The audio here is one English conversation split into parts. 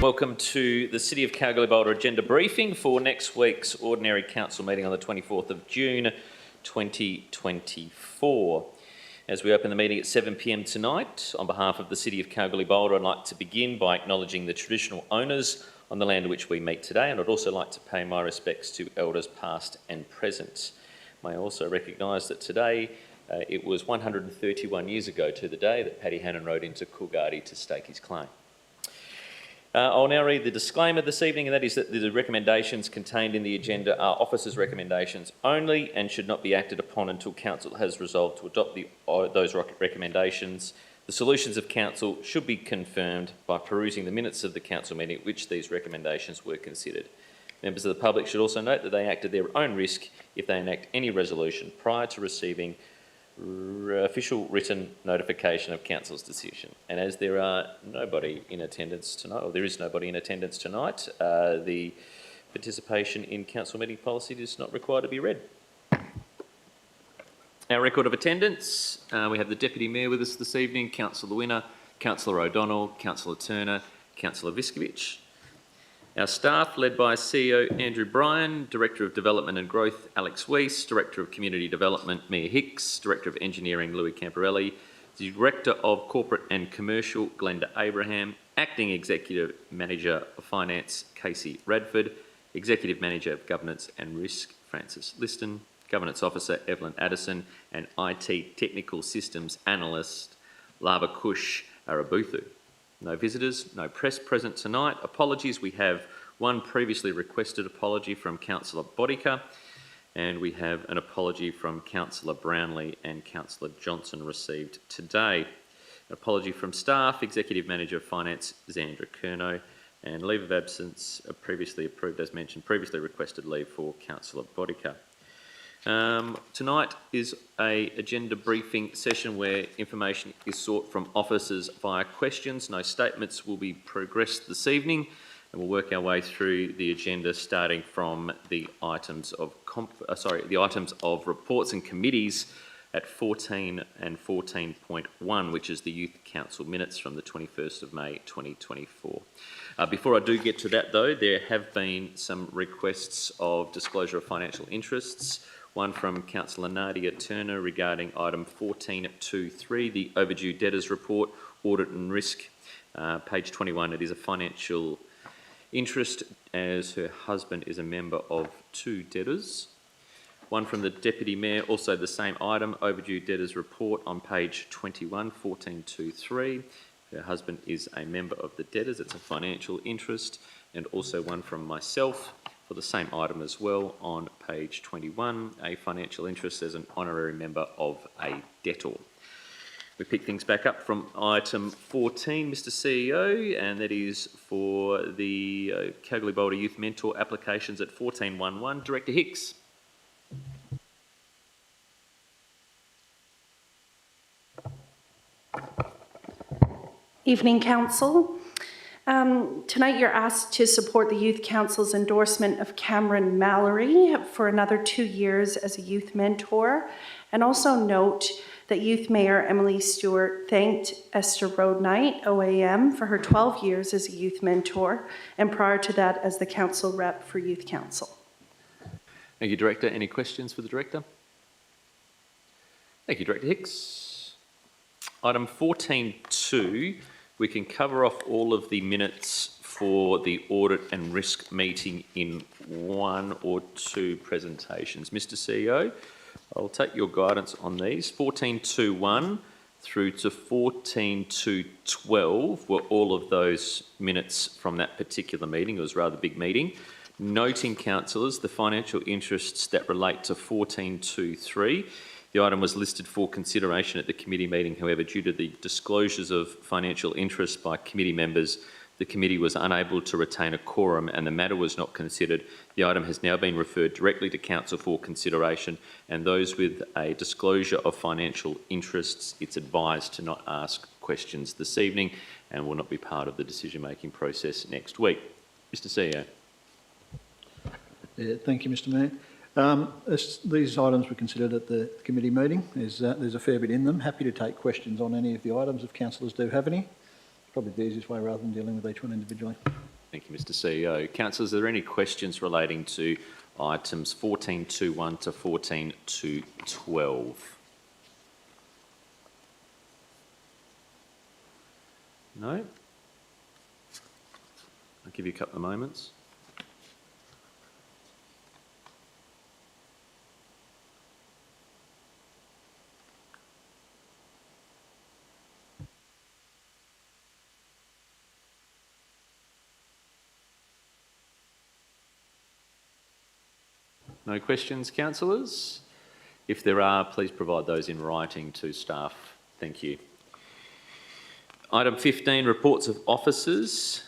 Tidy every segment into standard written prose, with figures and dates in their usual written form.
Welcome to the City of Kalgoorlie-Boulder agenda briefing for next week's Ordinary Council meeting on the 24th of June 2024. As we open the meeting at 7 p.m. tonight, on behalf of the City of Kalgoorlie-Boulder, I'd like to begin by acknowledging the traditional owners on the land on which we meet today, and I'd also like to pay my respects to elders past and present. May I also recognise that today it was 131 years ago to the day that Paddy Hannon rode into Coolgardie to stake his claim. I'll now read the disclaimer this evening, and that is that the recommendations contained in the agenda are officers' recommendations only and should not be acted upon until Council has resolved to adopt those recommendations. The solutions of Council should be confirmed by perusing the minutes of the Council meeting at which these recommendations were considered. Members of the public should also note that they act at their own risk if they enact any resolution prior to receiving official written notification of Council's decision. And as there are nobody in attendance tonight, or there is nobody in attendance tonight, the participation in Council meeting policy is not required to be read. Our record of attendance, we have the Deputy Mayor with us this evening, Councillor Winner, Councillor O'Donnell, Councillor Turner, Councillor Viskovich. Our staff, led by CEO Andrew Bryan, Director of Development and Growth Alex Weiss, Director of Community Development Mia Hicks, Director of Engineering Louis Camparelli, Director of Corporate and Commercial Glenda Abraham, Acting Executive Manager of Finance Casey Radford, Executive Manager of Governance and Risk Francis Liston, Governance Officer Evelyn Addison, and IT Technical Systems Analyst Lava Kush Arabuthu. No visitors, no press present tonight. Apologies, we have one previously requested apology from Councillor Bodica, and we have an apology from Councillor Brownlee and Councillor Johnson received today. An apology from staff, Executive Manager of Finance Zandra Curnow, and leave of absence previously approved, as mentioned, previously requested leave for Councillor Bodica. Tonight is an agenda briefing session where information is sought from officers via questions. No statements will be progressed this evening, and we'll work our way through the agenda starting from the items of reports and committees at 14 and 14.1, which is the Youth Council minutes from the 21st of May 2024. Before I do get to that though, there have been some requests of disclosure of financial interests. One from Councillor Nadia Turner regarding item 14.2.3, the overdue debtors report, audit and risk. Page 21, it is a financial interest as her husband is a member of two debtors. One from the Deputy Mayor, also the same item, overdue debtors report on page 21, 14.2.3. Her husband is a member of the debtors, it's a financial interest. And also one from myself, for the same item as well on page 21, a financial interest as an honorary member of a debtor. We pick things back up from item 14, Mr CEO, and that is for the Kalgoorlie-Boulder Youth Mentor applications at 14.1.1. Director Hicks. Evening, Council. Tonight you're asked to support the Youth Council's endorsement of Cameron Mallory for another 2 years as a youth mentor, and also note that Youth Mayor Emily Stewart thanked Esther Roadnight, OAM, for her 12 years as a youth mentor, and prior to that as the Council Rep for Youth Council. Thank you, Director. Any questions for the Director? Thank you, Director Hicks. Item 14.2. We can cover off all of the minutes for the audit and risk meeting in one or two presentations. Mr CEO, I'll take your guidance on these. 14.2.1 through to 14.2.12 were all of those minutes from that particular meeting. It was a rather big meeting. Noting, councillors, the financial interests that relate to 14.2.3. The item was listed for consideration at the committee meeting. However, due to the disclosures of financial interest by committee members, the committee was unable to retain a quorum and the matter was not considered. The item has now been referred directly to Council for consideration, and those with a disclosure of financial interests, it's advised to not ask questions this evening and will not be part of the decision-making process next week. Mr CEO. Thank you, Mr Mayor. These items were considered at the committee meeting. There's a fair bit in them. Happy to take questions on any of the items if councillors do have any. Probably the easiest way rather than dealing with each one individually. Thank you, Mr CEO. Councillors, are there any questions relating to items 14.2.1 to 14.2.12? No? I'll give you a couple of moments. No questions, councillors? If there are, please provide those in writing to staff. Thank you. Item 15, reports of officers.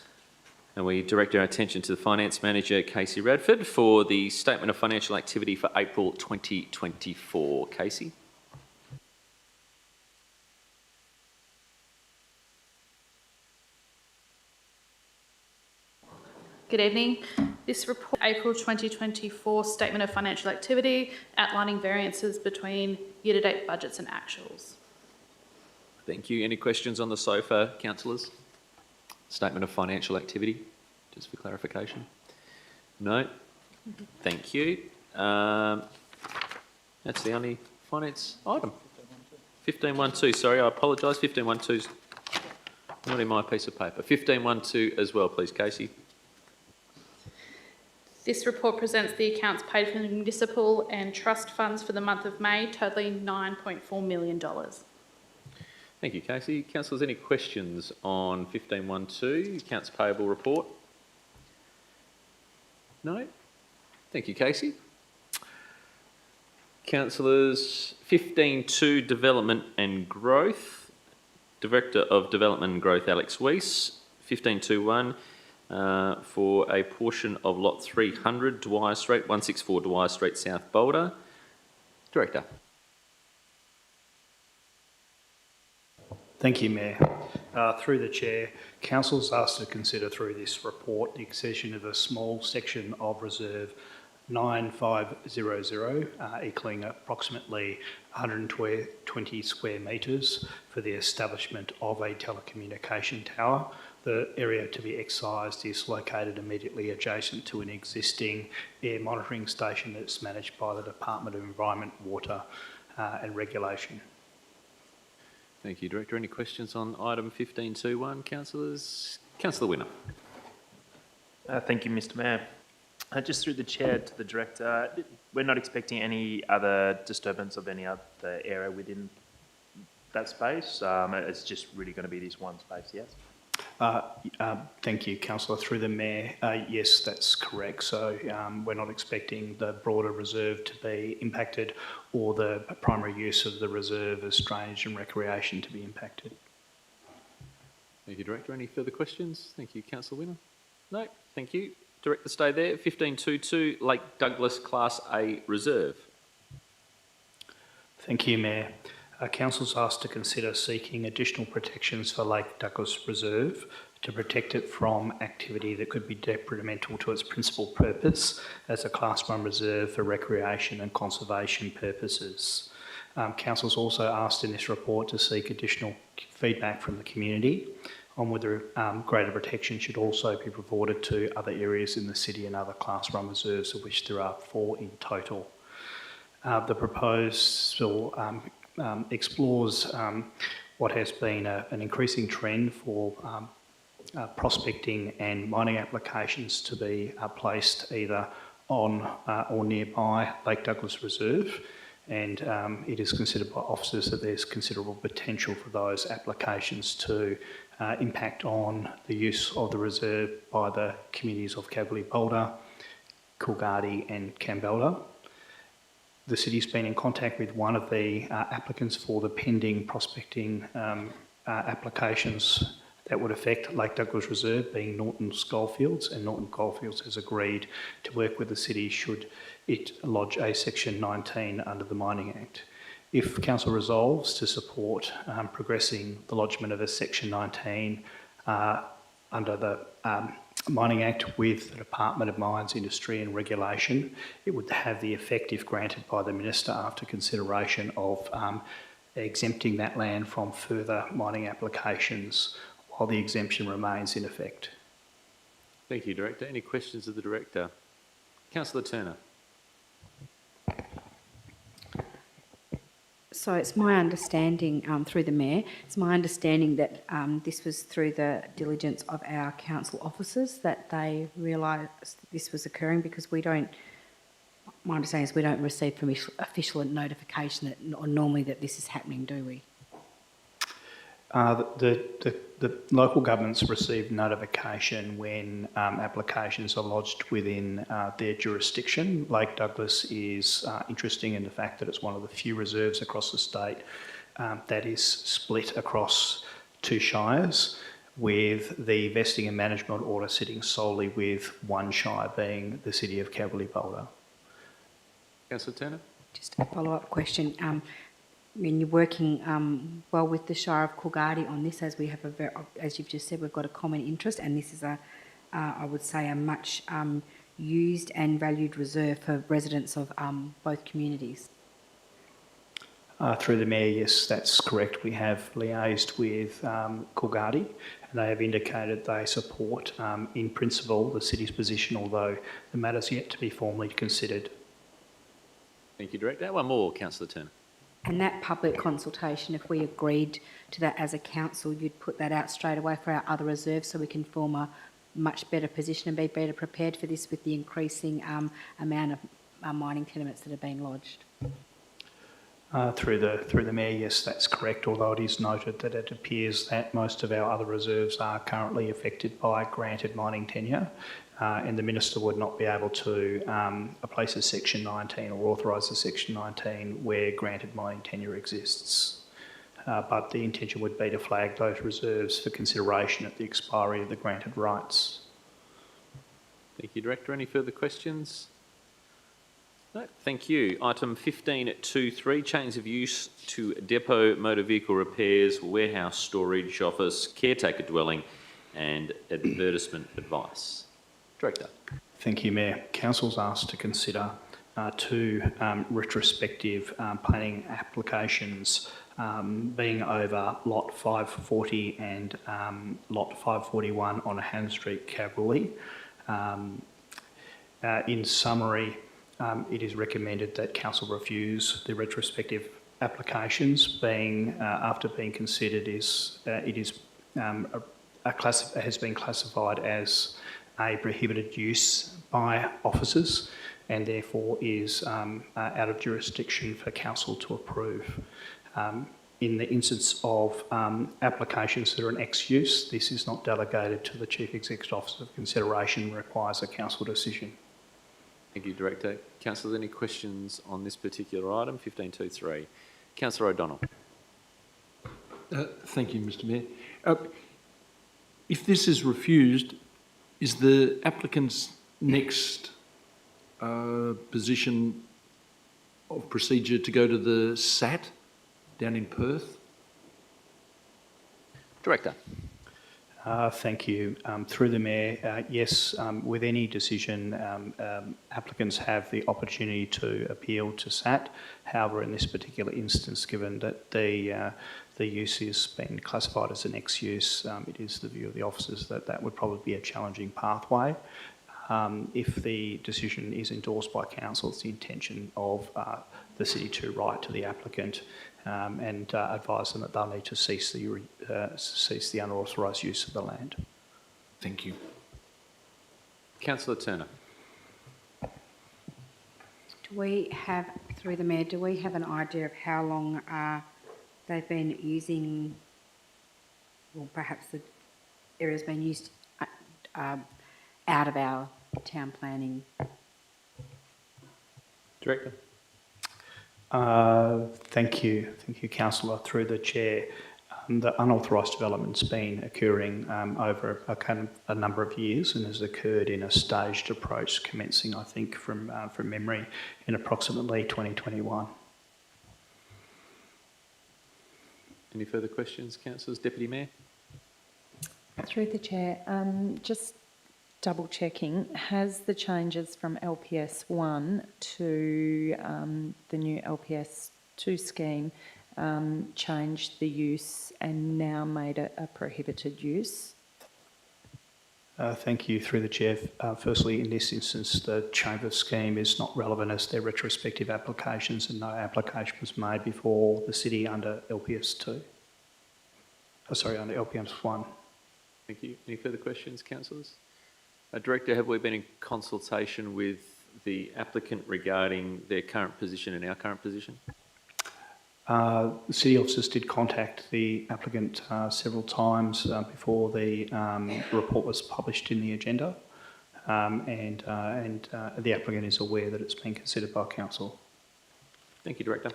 And we direct our attention to the Finance Manager, Casey Radford, for the Statement of Financial Activity for April 2024. Casey? Good evening. This report, April 2024 Statement of Financial Activity, outlining variances between year-to-date budgets and actuals. Thank you. Any questions on the sofa, councillors? Statement of Financial Activity, just for clarification. No? Thank you. That's the only finance item. 15.1.2, sorry, I apologise. 15.1.2's not in my piece of paper. 15.1.2 as well, please, Casey. This report presents the accounts paid for the municipal and trust funds for the month of May, totalling $9.4 million. Thank you, Casey. Councillors, any questions on 15.1.2, accounts payable report? No? Thank you, Casey. Councillors, 15.2, Development and Growth. Director of Development and Growth, Alex Weiss. 15.2.1. For a portion of lot 300, Dwyer Street, 164 Dwyer Street, South Boulder. Director. Thank you, Mayor. Through the Chair, Council is asked to consider through this report the accession of a small section of Reserve 9500, equaling approximately 120 square metres for the establishment of a telecommunication tower. The area to be excised is located immediately adjacent to an existing air monitoring station that's managed by the Department of Environment, Water and Regulation. Thank you, Director. Any questions on item 15.2.1, councillors? Councillor Winner. Thank you, Mr Mayor. Just through the Chair to the Director, we're not expecting any other disturbance of any other area within that space. It's just really going to be this one space, yes? Thank you, Councillor. Through the Mayor, yes, that's correct. So we're not expecting the broader reserve to be impacted or the primary use of the reserve as drainage and recreation to be impacted. Thank you, Director. Any further questions? Thank you, Councillor Winner. No, thank you. Director, stay there. 15.2.2, Lake Douglas Class A Reserve. Thank you, Mayor. Council's asked to consider seeking additional protections for Lake Douglas Reserve to protect it from activity that could be detrimental to its principal purpose as a Class 1 reserve for recreation and conservation purposes. Council's also asked in this report to seek additional feedback from the community on whether greater protection should also be afforded to other areas in the city and other Class 1 reserves, of which there are 4 in total. The proposal explores what has been an increasing trend for prospecting and mining applications to be placed either on or nearby Lake Douglas Reserve, and it is considered by officers that there's considerable potential for those applications to impact on the use of the reserve by the communities of Kalgoorlie-Boulder, Coolgardie and Campbell. The city's been in contact with one of the applicants for the pending prospecting applications that would affect Lake Douglas Reserve, being Norton's Goldfields, and Norton Goldfields has agreed to work with the city should it lodge a Section 19 under the Mining Act. If Council resolves to support progressing the lodgement of a Section 19 under the Mining Act with the Department of Mines, Industry and Regulation, it would have the effect, if granted by the Minister after consideration, of exempting that land from further mining applications while the exemption remains in effect. Thank you, Director. Any questions of the Director? Councillor Turner. So it's my understanding, through the Mayor, it's my understanding that this was through the diligence of our council officers that they realised this was occurring, because we don't, my understanding is we don't receive from official notification that, or normally that this is happening, do we? The local governments receive notification when applications are lodged within their jurisdiction. Lake Douglas is interesting in the fact that it's one of the few reserves across the state that is split across 2 shires, with the vesting and management order sitting solely with one shire, being the city of Kalgoorlie-Boulder. Councillor Turner. Just a follow-up question. I mean, you're working well with the Shire of Coolgardie on this, as we have as you've just said, we've got a common interest, and this is I would say, a much used and valued reserve for residents of both communities. Through the Mayor, yes, that's correct. We have liaised with Coolgardie, and they have indicated they support, in principle, the city's position, although the matter's yet to be formally considered. Thank you, Director. One more, Councillor Turner. And that public consultation, if we agreed to that as a council, you'd put that out straight away for our other reserves, so we can form a much better position and be better prepared for this with the increasing amount of mining tenements that are being lodged. Through the Mayor, yes, that's correct, although it is noted that it appears that most of our other reserves are currently affected by granted mining tenure, and the Minister would not be able to place a Section 19 or authorise a Section 19 where granted mining tenure exists. But the intention would be to flag those reserves for consideration at the expiry of the granted rights. Thank you, Director. Any further questions? No, thank you. Item 15.2.3, change of use to depot, motor vehicle repairs, warehouse storage, office, caretaker dwelling and advertisement advice. Director. Thank you, Mayor. Council's asked to consider 2 retrospective planning applications being over Lot 540 and Lot 541 on Hannah Street, Kalgoorlie. In summary, it is recommended that Council refuse the retrospective applications, being after being considered has been classified as a prohibited use by officers, and therefore is out of jurisdiction for Council to approve. In the instance of applications that are an ex-use, this is not delegated to the Chief Executive Officer for consideration and requires a Council decision. Thank you, Director. Councillors, any questions on this particular item, 15.2.3? Councillor O'Donnell. Thank you, Mr Mayor. If this is refused, is the applicant's next position of procedure to go to the SAT down in Perth? Director. Thank you. Through the Mayor, yes, with any decision, applicants have the opportunity to appeal to SAT. However, in this particular instance, given that the use has been classified as an ex-use, it is the view of the officers that that would probably be a challenging pathway. If the decision is endorsed by Council, it's the intention of the City to write to the applicant and advise them that they'll need to cease the unauthorised use of the land. Thank you. Councillor Turner. Do we have, through the Mayor, do we have an idea of how long they've been using, or perhaps the area's been used out of our town planning? Director. Thank you, Councillor. Through the Chair, the unauthorised development's been occurring over a number of years and has occurred in a staged approach, commencing, I think, from memory, in approximately 2021. Any further questions, councillors? Deputy Mayor. Through the Chair, just double checking, has the changes from LPS 1 to the new LPS 2 scheme changed the use and now made it a prohibited use? Thank you, through the Chair. Firstly, in this instance, the Chamber scheme is not relevant as they're retrospective applications and no application was made before the City under LPS 2. Under LPS 1. Thank you. Any further questions, councillors? Director, have we been in consultation with the applicant regarding their current position and our current position? The City officers did contact the applicant several times before the report was published in the agenda, and the applicant is aware that it's been considered by Council. Thank you, Director.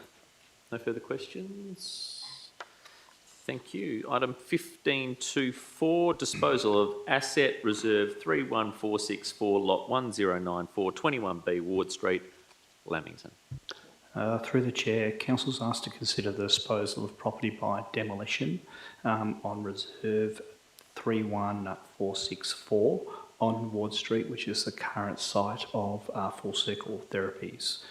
No further questions? Thank you. Item 15.2.4, disposal of asset reserve 31464, lot 1094, 21B Ward Street, Lamington. Through the Chair, Council's asked to consider the disposal of property by demolition on reserve 31464 on Ward Street, which is the current site of Full Circle Therapies.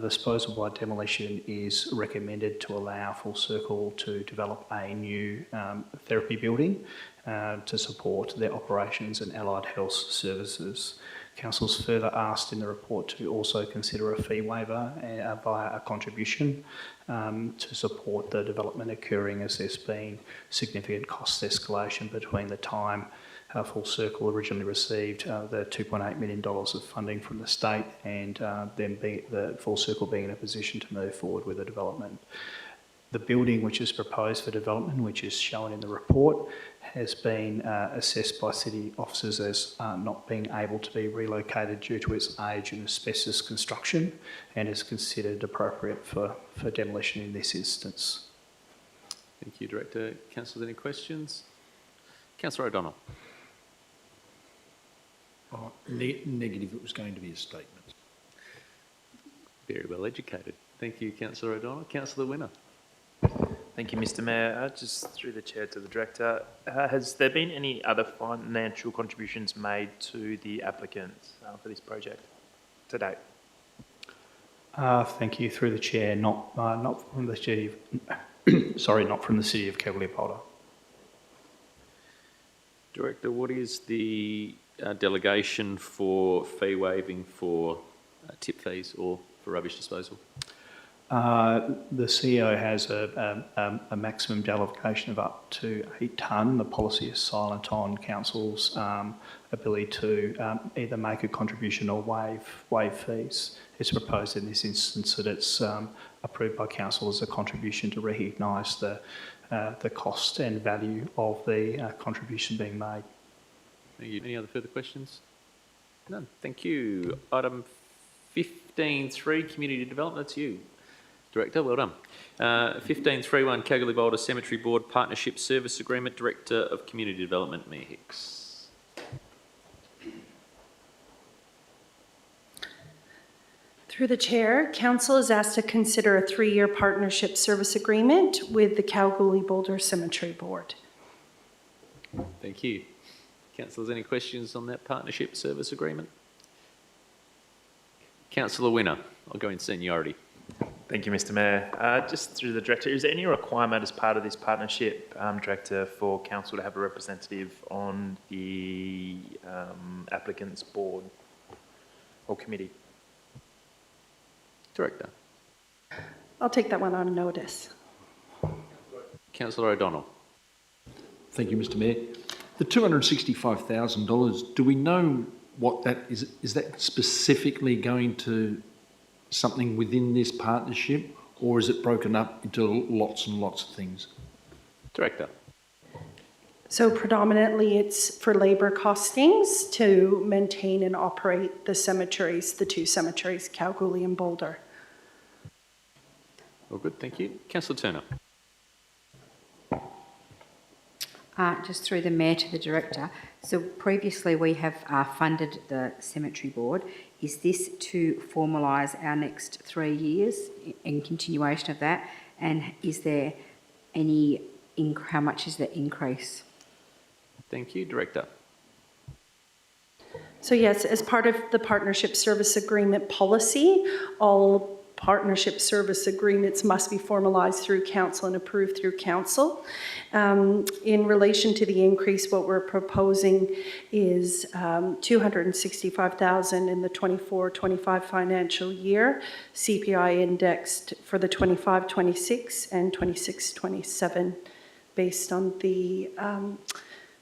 Disposal by demolition is recommended to allow Full Circle to develop a new therapy building to support their operations and allied health services. Council's further asked in the report to also consider a fee waiver via a contribution to support the development occurring, as there's been significant cost escalation between the time Full Circle originally received the $2.8 million of funding from the state and then the Full Circle being in a position to move forward with the development. The building which is proposed for development, which is shown in the report, has been assessed by City officers as not being able to be relocated due to its age and asbestos construction, and is considered appropriate for demolition in this instance. Thank you, Director. Councillors, any questions? Councillor O'Donnell. Oh, negative, it was going to be a statement. Very well educated. Thank you, Councillor O'Donnell. Councillor Winner. Thank you, Mr. Mayor. Just through the Chair to the Director, has there been any other financial contributions made to the applicant for this project to date? Thank you, through the Chair. Not from the City of, not from the City of Kalgoorlie-Boulder. Director, what is the delegation for fee waiving for tip fees or for rubbish disposal? The CEO has a maximum delegation of up to 8 tonne. The policy is silent on Council's ability to either make a contribution or waive fees. It's proposed in this instance that it's approved by Council as a contribution to recognise the cost and value of the contribution being made. Thank you. Any other further questions? None. Thank you. Item 15.3, Community Development. That's you, Director. Well done. 15.3.1, Kalgoorlie-Boulder Cemetery Board Partnership Service Agreement. Director of Community Development, Mayor Hicks. Through the Chair, Council is asked to consider a 3-year partnership service agreement with the Kalgoorlie-Boulder Cemetery Board. Thank you. Councillors, any questions on that partnership service agreement? Councillor Winner, I'll go in seniority. Thank you, Mr. Mayor. Just through the Director, is there any requirement as part of this partnership, Director, for Council to have a representative on the applicant's board or committee? Director. I'll take that one on notice. Councillor O'Donnell. Thank you, Mr. Mayor. The $265,000, do we know what that is? Is that specifically going to something within this partnership, or is it broken up into lots and lots of things? Director. So predominantly it's for labour costings to maintain and operate the cemeteries, the 2 cemeteries, Kalgoorlie and Boulder. All good, thank you. Councillor Turner. Just through the Mayor to the Director. So previously we have funded the Cemetery Board. Is this to formalise our next 3 years in continuation of that? And is there any, how much is the increase? Thank you. Director. So yes, as part of the partnership service agreement policy, all partnership service agreements must be formalised through council and approved through council. In relation to the increase, what we're proposing is $265,000 in the 24-25 financial year, CPI indexed for the 25-26 and 26-27, based on the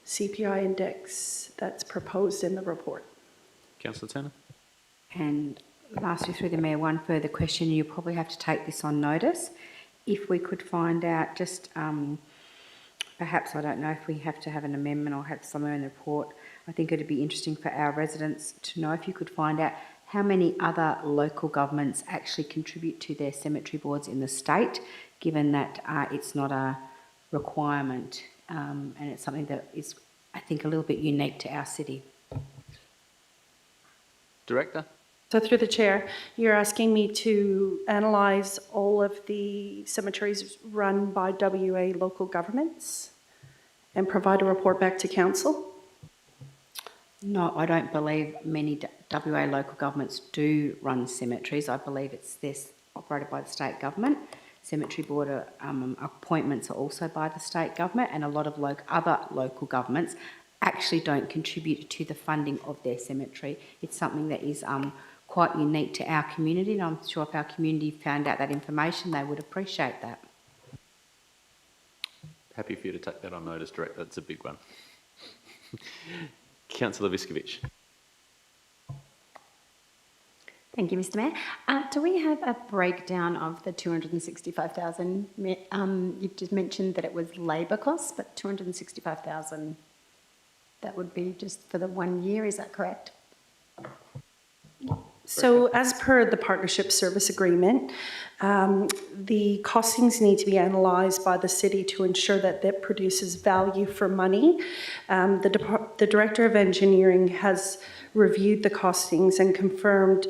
CPI index that's proposed in the report. Councillor Turner. And lastly, through the Mayor, one further question. You probably have to take this on notice. If we could find out just, perhaps, I don't know if we have to have an amendment or have somewhere in the report, I think it'd be interesting for our residents to know if you could find out how many other local governments actually contribute to their cemetery boards in the state, given that it's not a requirement and it's something that is, I think, a little bit unique to our city. Director. So through the chair, you're asking me to analyse all of the cemeteries run by WA local governments and provide a report back to council? No, I don't believe many WA local governments do run cemeteries. I believe it's this operated by the state government. Cemetery board appointments are also by the state government, and a lot of other local governments actually don't contribute to the funding of their cemetery. It's something that is quite unique to our community, and I'm sure if our community found out that information, they would appreciate that. Happy for you to take that on notice, Director. That's a big one. Councillor Viskovich. Thank you, Mr. Mayor. Do we have a breakdown of the 265,000? You've just mentioned that it was labour costs, but 265,000, that would be just for the 1 year, is that correct? So as per the partnership service agreement, the costings need to be analysed by the city to ensure that that produces value for money. The Director of Engineering has reviewed the costings and confirmed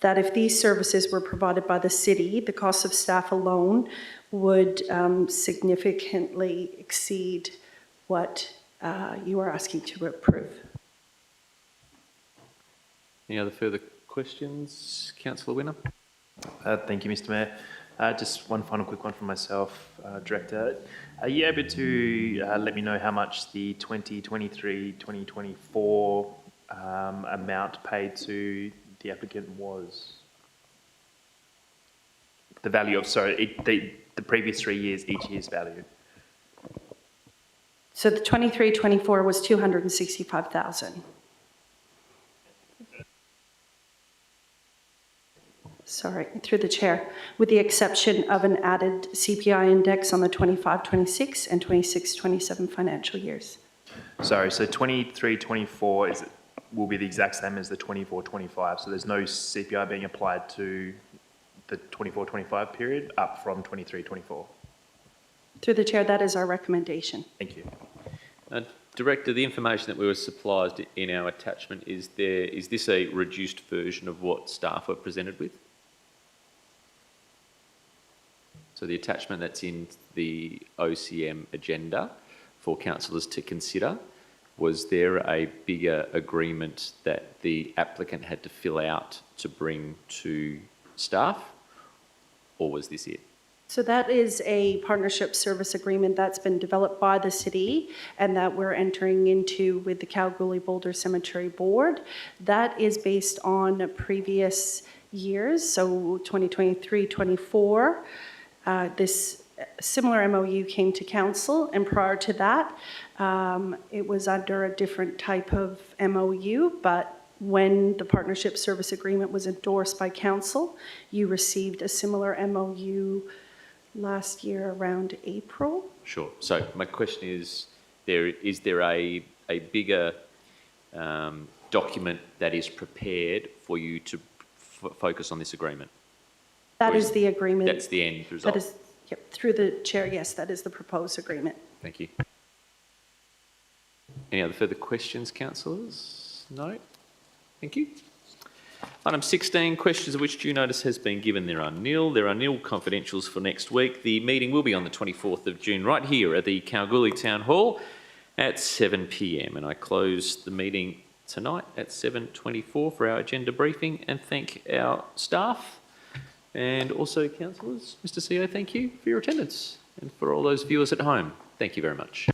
that if these services were provided by the city, the cost of staff alone would significantly exceed what you are asking to approve. Any other further questions? Councillor Winner. Thank you, Mr. Mayor. Just one final quick one from myself, Director. Are you able to let me know how much the 2023-2024 amount paid to the applicant was? The value of, sorry, the previous 3 years, each year's value. So the 23-24 was 265,000. Sorry, through the chair, with the exception of an added CPI index on the 25-26 and 26-27 financial years. Sorry, so 23-24 will be the exact same as the 24-25. So there's no CPI being applied to the 24-25 period up from 23-24. Through the chair, that is our recommendation. Thank you. Director, the information that we were supplied in our attachment, is this a reduced version of what staff were presented with? So the attachment that's in the OCM agenda for councillors to consider, was there a bigger agreement that the applicant had to fill out to bring to staff, or was this it? So that is a partnership service agreement that's been developed by the city and that we're entering into with the Kalgoorlie-Boulder Cemetery Board. That is based on previous years, so 2023-24. This similar MOU came to council, and prior to that, it was under a different type of MOU, but when the partnership service agreement was endorsed by council, you received a similar MOU last year around April. Sure. So my question is there a bigger document that is prepared for you to focus on this agreement? That is the agreement. That's the end result? That is, yep, through the chair, yes, that is the proposed agreement. Thank you. Any other further questions, councillors? No? Thank you. Item 16, questions of which due notice has been given. There are nil. There are nil confidentials for next week. The meeting will be on the 24th of June right here at the Kalgoorlie Town Hall at 7 p.m. And I close the meeting tonight at 7:24 for our agenda briefing and thank our staff And also, councillors, Mr CEO, thank you for your attendance. And for all those viewers at home, thank you very much.